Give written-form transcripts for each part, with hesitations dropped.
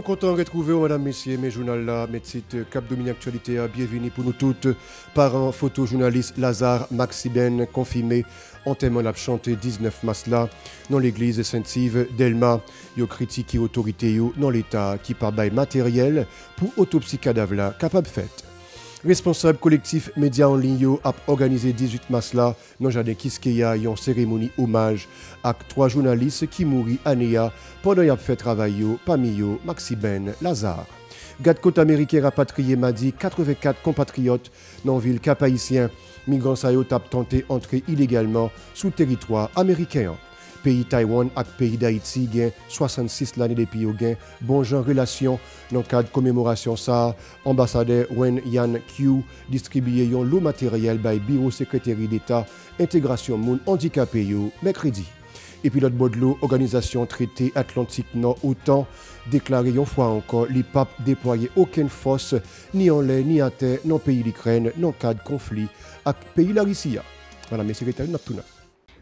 content de retrouver, madame, messieurs, mes journaux là, mes titres Cap Domini Actualité, bienvenue pour nous toutes. Parents, photojournaliste Lazare Maxiben, confirmé, entièrement l'a chanté 19 mars là, dans l'église Sainte-Yves d'Elma. Yo critiqué autorité dans l'état qui par bail matériel pour autopsie cadavre là, capable faite. Responsable collectif Média en ligne a organisé 18 mars là dans jardin Kiskeya une cérémonie hommage à 3 journalistes qui mourent année pendant y a fait travail parmi eux Maxiben Lazare. Garde côte américain rapatrié mardi 84 compatriotes dans ville Cap-Haïtien. Migrants sa yo tap tenté entrer illégalement sous territoire américain. Pays Taïwan et pays d'Haïti gain 66 l'année depuis yo gain bon genre relation dans le cadre de commémoration ça ambassadeur Wen Yan Q distribué yon lot matériel by bureau secrétaire d'État intégration moun handicapé yo mercredi. Et puis l'autre Bodlo, organisation traité Atlantique Nord OTAN, déclaré une fois encore, les papes déployaient aucune force, ni en l'air, ni à terre, dans le pays d'Ukraine, dans le cadre de conflit avec le pays de la Russie. Voilà, mes secrétaires,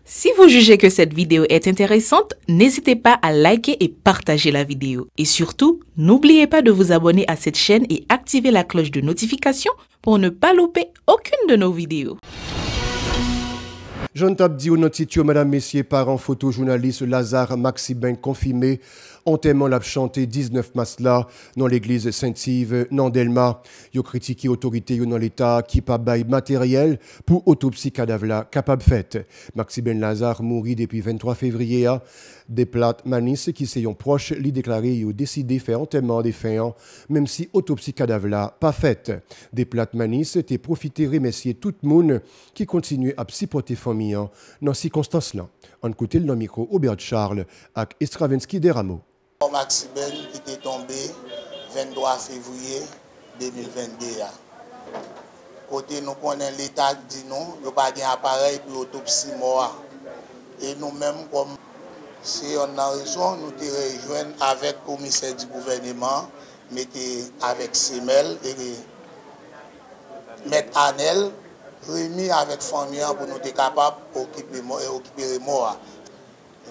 Si vous jugez que cette vidéo est intéressante, n'hésitez pas à liker et partager la vidéo. Et surtout, n'oubliez pas de vous abonner à cette chaîne et activer la cloche de notification pour ne pas louper aucune de nos vidéos. Jean Tabdi au notitio, madame, messieurs, parents, photojournaliste Lazare Maxiben confirmé, entièrement l'a chanté 19 mars là, dans l'église Sainte-Yves, dans Delma. Yo critiqué autorité dans l'état qui pas bail matériel pour autopsie cadavre là, capable faite. Maxiben Lazare mourit depuis 23 février à des plates Manis qui sont proches, lui déclaré yo décidé faire enterrement des faits, même si autopsie cadavre là pas faite. Des plates Manis t'es profité remercier tout le monde qui continue à supporter famille dans ces circonstances-là. On écoute le micro Aubert Charles avec Estravensky Deramo. Maxiben était tombé 23 février 2022. Côté nous connaissons l'État dit non, il n'y a pas d'appareil pour autopsie mort. Et nous-mêmes, comme si on a raison, nous te rejoignons avec le commissaire du gouvernement, avec Semel et Maître Anel, remis avec famille pour nous être capables d'occuper mort.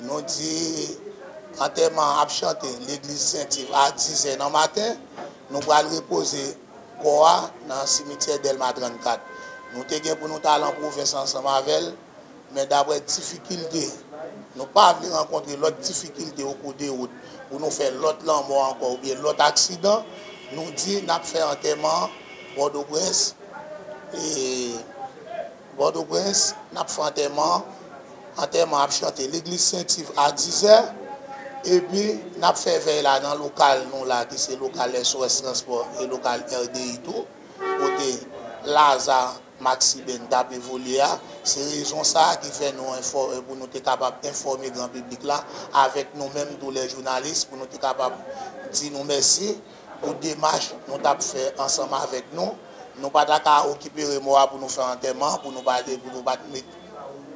Nous dit enterrement à chanter l'église Sainte-Yves à 10h dans le matin, nous allons reposer corps dans le cimetière d'Elma 34. Nous avons pour nous aller en province ensemble avec elle, mais d'après difficulté, nous ne pas rencontrer l'autre difficulté au cours des routes pour nous faire l'autre mort encore ou bien l'autre accident. Nous dit nous fait enterrement Port-au-Prince et Port-au-Prince, nous fait enterrement à chanter l'église Sainte-Yves à 10h. Et puis, nous avons fait veille là dans le local, nous là, qui c'est le local SOS Transport et le local RDI tout, côté Lazare Maxiben d'ap évolué. C'est raison ça qui fait nous informer, pour nous être capables d'informer le grand public là, avec nous-mêmes, tous les journalistes, pour nous être capables de dire nous merci pour des démarches nous avons fait ensemble avec nous. Nous n'avons pas d'accord occuper le mois pour nous faire un enterrement, pour nous mettre le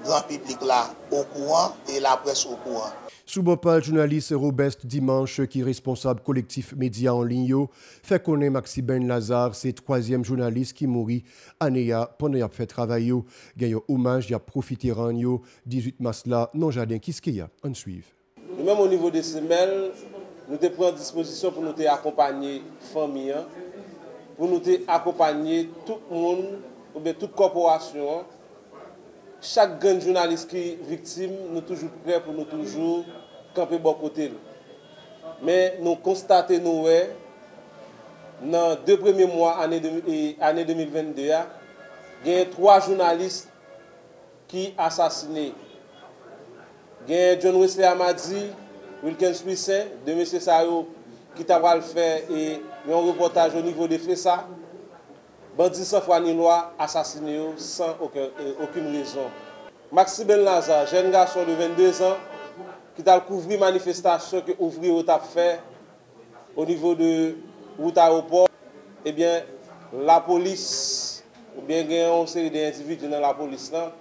grand public là au courant et la presse au courant. Sous-bopal journaliste Robest Dimanche, qui est responsable collectif Média en ligne, fait connaître Maxiben Lazare, c'est le 3e journaliste qui mourit année pendant qu'il a fait travail. Il y a un hommage, il a profité de 18 mars là, dans le jardin Kiskeya. On suit. Même au niveau des semelles, nous te prenons disposition pour nous accompagner la famille, pour nous accompagner tout le monde, ou bien toute corporation. Chaque grand journaliste qui est victime, nous sommes toujours prêts pour nous toujours camper bon côté. Mais nous constatons, dans les 2 premiers mois de l'année 2022, il y a 3 journalistes qui sont assassinés. Il y a John Wesley Amadi, Wilkins Puissin, 2 M. Sayo, qui ont fait un reportage au niveau de FESA. Bandit sans foi ni loi assassiné sans aucune raison. Maxiben Lazare, jeune garçon de 22 ans, qui a couvert manifestation que l'ouvrier a fait au niveau de route aéroport, eh bien, la police, ou bien il y a une série d'individus dans la police là,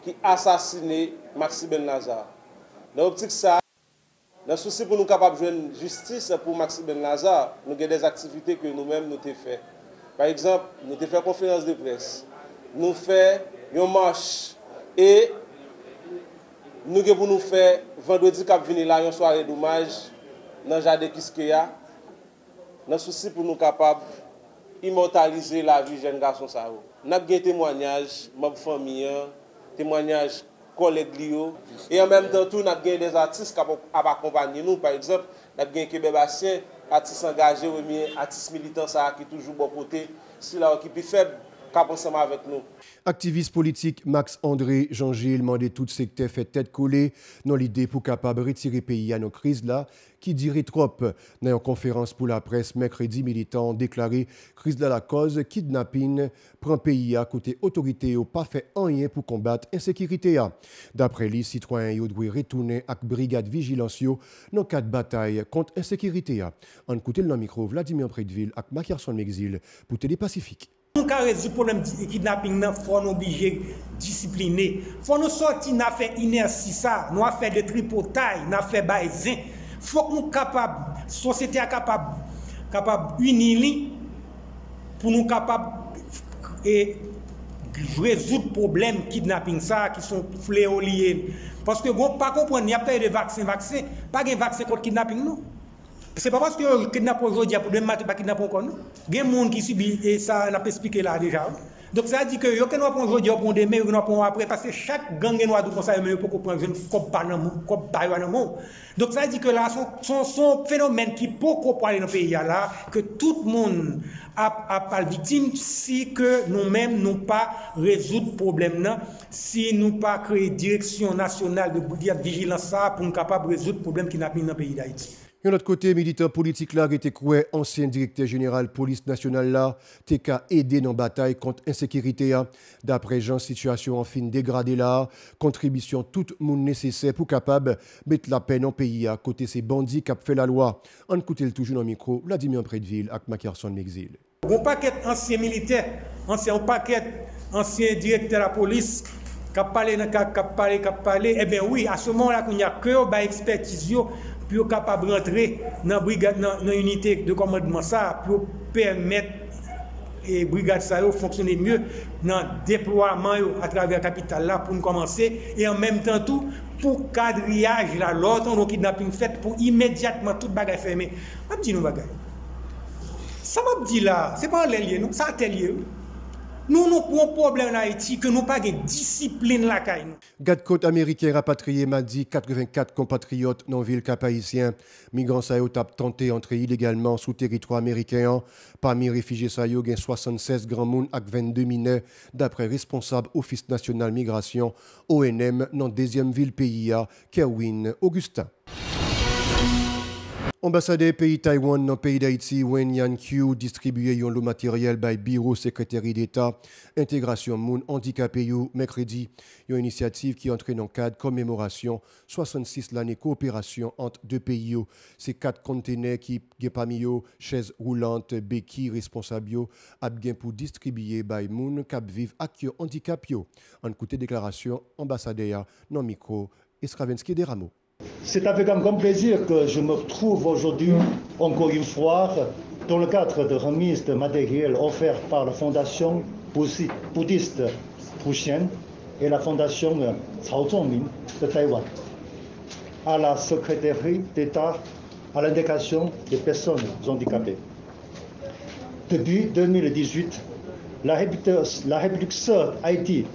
qui ont assassiné Maxiben Lazare. Dans l'optique ça, dans le souci pour nous capables de jouer justice pour Maxiben Lazare, nous avons des activités que nous-mêmes nous avons fait. Par exemple, nous avons fait conférence de presse, nous avons fait une marche et nous avons nous faire vendredi cap venir là une soirée d'hommage dans le jardin Kiskeya dans le souci pour nous capables immortaliser la vie jeune garçon ça. Nous avons des témoignages, ma famille, témoignages collègues et en même temps tout nous avons des artistes qui accompagnent nous. Par exemple, nous avons des Québécois, artistes engagés, artistes militants qui toujours bon côté, si là qui plus faible. Avec nous. Activiste politique Max-André Jean-Gilles demandé tout secteur fait tête collée dans l'idée pour capable retirer le pays à nos crises là qui dirait trop. Dans une conférence pour la presse mercredi, militant déclaré crise de la cause kidnapping prend pays à côté autorité ou pas fait rien pour combattre insécurité. D'après les citoyens ils doivent retourner avec brigade vigilance dans cadre de bataille contre insécurité. En écoutant le micro Vladimir Prédeville avec Mackerson Mexil pour Télé Pacifique. Pour résoudre le problème de kidnapping, il faut nous obliger discipliner. Il faut nous sortir, nous faire inertie, nous faire des tripotailles, nous faire baiser. Il faut que nous soyons capables, la société est capable d'unir pour nous capables de résoudre le problème de kidnapping qui sont fléaux liés. Parce que bon, pas comprendre, il n'y a pas de vaccin, pas de vaccin contre le kidnapping, non. C'est pas parce que le kidnapping aujourd'hui pour demain pas kidnapper encore non. Il y a des gens qui subissent et ça n'a pas expliqué là déjà. Donc ça dit que yo que nous prend aujourd'hui on demain nous prend après parce que chaque gang noir du conseil mais pour comprendre jeune comme baïwan. Donc ça dit que là son phénomène qui beaucoup parler dans le pays là que tout le monde a pas victime si que nous-mêmes nous pas résoudre problème là si nous pas créer direction nationale de vigilance ça pour nous capable résoudre problème qui n'a pas dans le pays d'Haïti. De l'autre côté, militant politique là, était quoi, ancien directeur général police nationale là, TK aidé dans la bataille contre l'insécurité. D'après Jean, situation en fin dégradée là, contribution tout le monde nécessaire pour capable mettre la peine en pays à côté ces bandits qui ont fait la loi. On écoute toujours dans le micro, Vladimir Prédeville avec Mackerson Mexil. Un paquet ancien militaire, un paquet ancien directeur de la police, qui a parlé, eh bien oui, à ce moment-là, il y a que l'expertise pour capable de rentrer dans l'unité de commandement ça pour permettre et brigade ça fonctionner mieux dans le déploiement à travers la capitale là pour commencer et en même temps tout pour quadrillage là l'autre on kidnapping fait pour immédiatement toute bagaille fermée. On dit nous bagaille. Ça m'a dit là, c'est pas lié non, ça lié. Nous avons un problème en Haïti que nous n'avons pas de discipline la caille. Garde côte américain rapatrié mardi 84 compatriotes dans la ville cap-haïtien. Migrants ont tenté d'entrer illégalement sous territoire américain. Parmi les réfugiés, il y a 76 grands monde avec 22 mineurs, d'après responsable Office national migration ONM dans la deuxième ville pays, Kerwin Augustin. Ambassadeur pays Taïwan dans le pays d'Haïti, Wen Yan-Kyu, distribué un lot matériel by Bureau Secrétaire d'État, intégration moun handicapé mercredi. Une initiative qui entre dans le cadre commémoration 66 l'année coopération entre deux pays. Ces 4 conteneurs qui ont parmi eux chaises roulantes, béquilles responsables, abgain pour distribuer by moun cap vive ak handicap yo. En côté déclaration ambassadeur non micro Esravensky des Rameaux. C'est avec un grand plaisir que je me trouve aujourd'hui, encore une fois, dans le cadre de remise de matériel offert par la Fondation bouddhiste Fuxian et la Fondation Cao Zhongmin de Taïwan, à la Secrétaire d'État à l'intégration des personnes handicapées. Depuis 2018, la République sœur Haïti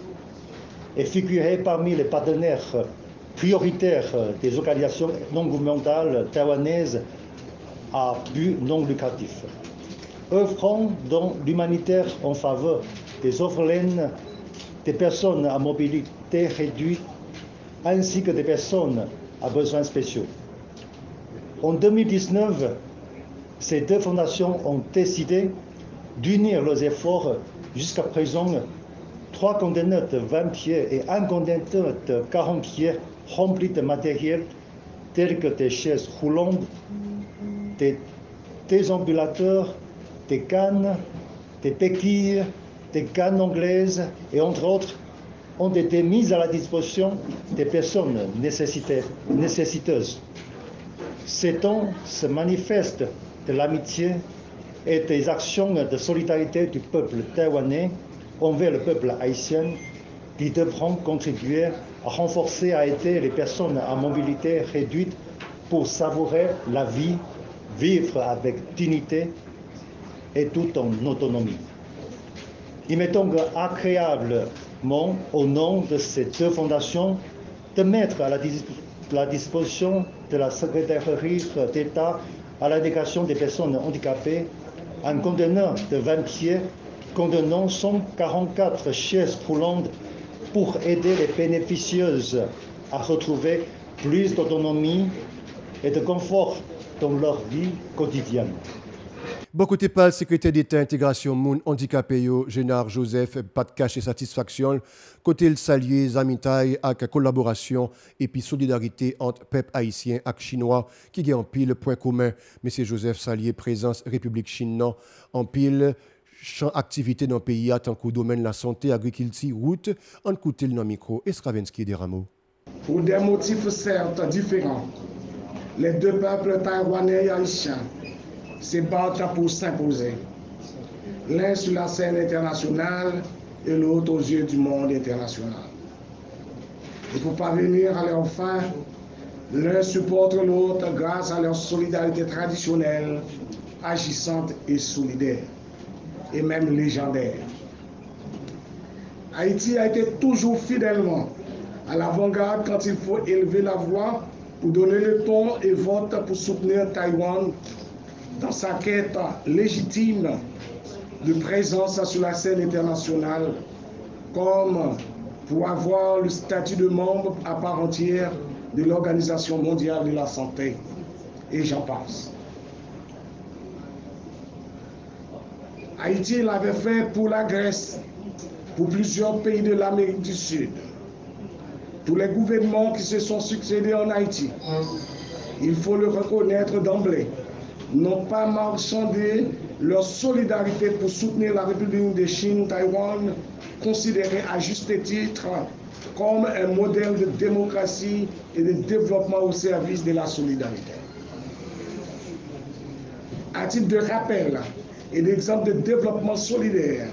est figurée parmi les partenaires prioritaire des organisations non gouvernementales taïwanaises à but non lucratif, œuvrant dans l'humanitaire en faveur des orphelins, des personnes à mobilité réduite, ainsi que des personnes à besoins spéciaux. En 2019, ces deux fondations ont décidé d'unir leurs efforts. Jusqu'à présent, 3 conteneurs de 20 pieds et 1 conteneur de 40 pieds remplis de matériel tels que des chaises roulantes, des déambulateurs, des cannes, des béquilles, des cannes anglaises et entre autres ont été mises à la disposition des personnes nécessiteuses. Ces dons se manifestent de l'amitié et des actions de solidarité du peuple taïwanais envers le peuple haïtien qui devront contribuer à renforcer, à aider les personnes à mobilité réduite pour savourer la vie, vivre avec dignité et tout en autonomie. Il m'est donc agréablement, au nom de ces deux fondations, de mettre à la disposition de la Secrétairerie d'État à l'éducation des personnes handicapées un conteneur de 20 pieds contenant 144 chaises roulantes pour aider les bénéficieuses à retrouver plus d'autonomie et de confort dans leur vie quotidienne. Bon côté pas le secrétaire d'État intégration moun handicapé yo Génard Joseph pas de cache et satisfaction côté le saluer amitié avec collaboration et puis solidarité entre peuple haïtien et chinois qui gagne en pile point commun. Monsieur Joseph saluer présence République Chine en pile champ activité dans le pays à tant qu'au domaine de la santé, agriculture, route, en côté le micro et Stravinsky des Rameaux. Pour des motifs certes différents, les deux peuples taïwanais et haïtiens se battent pour s'imposer, l'un sur la scène internationale et l'autre aux yeux du monde international. Et pour parvenir à leur fin, l'un supporte l'autre grâce à leur solidarité traditionnelle, agissante et solidaire, et même légendaire. Haïti a été toujours fidèlement à l'avant-garde quand il faut élever la voix pour donner le ton et vote pour soutenir Taïwan dans sa quête légitime de présence sur la scène internationale, comme pour avoir le statut de membre à part entière de l'Organisation mondiale de la santé, et j'en passe. Haïti l'avait fait pour la Grèce, pour plusieurs pays de l'Amérique du Sud. Tous les gouvernements qui se sont succédés en Haïti, il faut le reconnaître d'emblée, n'ont pas marchandé leur solidarité pour soutenir la République de Chine, Taïwan, considérée à juste titre comme un modèle de démocratie et de développement au service de la solidarité. À titre de rappel et d'exemple de développement solidaire,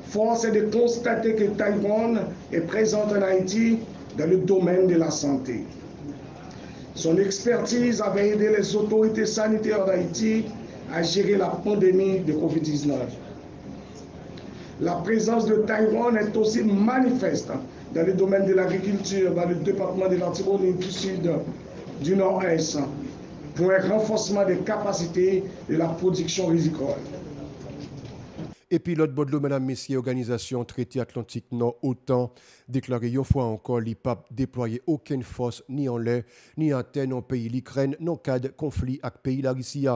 force est de constater que Taïwan est présente en Haïti dans le domaine de la santé. Son expertise avait aidé les autorités sanitaires d'Haïti à gérer la pandémie de Covid-19. La présence de Taïwan est aussi manifeste dans le domaine de l'agriculture, dans le département de l'Artibonite du Sud, du Nord-Est, pour un renforcement des capacités de la production rizicole. Et puis l'autre bodlo, mesdames, messieurs, organisation traité Atlantique Nord OTAN déclaré une fois encore l'IPAP déployer aucune force ni en l'air ni en terre dans le pays l'Ukraine dans le cadre conflit avec le pays la Russie.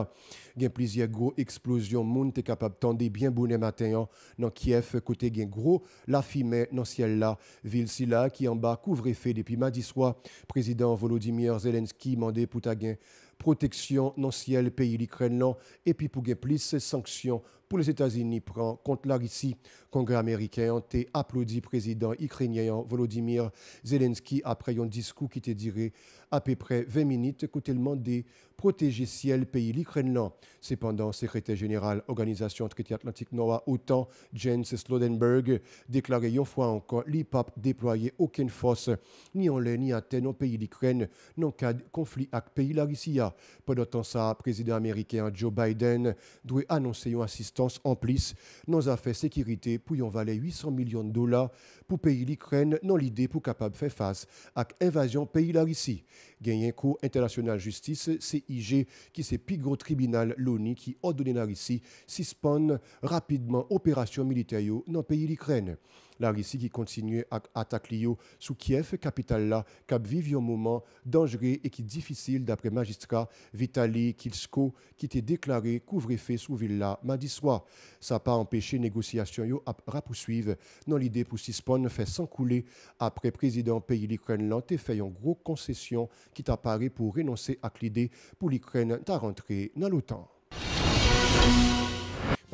Il y a plusieurs gros explosions, moun te capable tendre bien bonne matin dans Kiev côté gen gros la fumée dans ciel là, ville si là qui en bas couvre-feu depuis mardi soir. Président Volodymyr Zelensky mandé pour ta gain protection dans ciel pays l'Ukraine et puis pour gain plus sanctions pour les États-Unis prend contre la Russie. Congrès américain a applaudi président ukrainien Volodymyr Zelensky après un discours qui te dirait à peu près 20 minutes côté le demandé protéger ciel pays l'Ukraine. Cependant, secrétaire général organisation traité Atlantique Nord OTAN Jens Stoltenberg déclaré une fois encore l'IPAP déployer aucune force ni en l'air ni en terre dans le pays l'Ukraine dans le cadre conflit avec pays la Russie. Pendant temps ça, président américain Joe Biden doit annoncer une assistance en plus dans les affaires sécurité pour y en valer 800 millions de dollars pour payer l'Ukraine dans l'idée pour capable faire face à l'invasion pays la Russie. Gagné un cours international justice CIG qui c'est plus gros tribunal l'ONU qui ordonne la Russie suspendre rapidement opération militaire dans le pays l'Ukraine. La Russie qui continue à attaquer sous Kiev, capitale là, cap vive un moment dangereux et qui difficile d'après magistrat Vitali Klitschko qui était déclaré couvre-feu sous ville là mardi soir. Ça n'a pas empêché négociations à poursuivre dans l'idée pour suspendre fait sans couler après président pays l'Ukraine là fait une grosse concession qui t'apparaît pour renoncer à l'idée pour l'Ukraine de rentrer dans l'OTAN.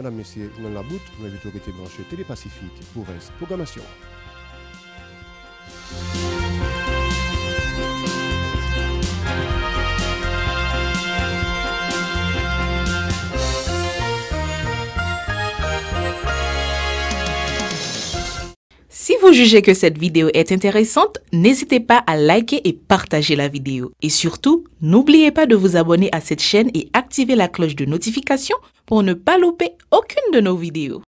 Madame, Messieurs, dans la boute, vous m'avez été branché Télépacifique pour reste programmation. Si vous jugez que cette vidéo est intéressante, n'hésitez pas à liker et partager la vidéo. Et surtout, n'oubliez pas de vous abonner à cette chaîne et activer la cloche de notification pour ne pas louper aucune de nos vidéos.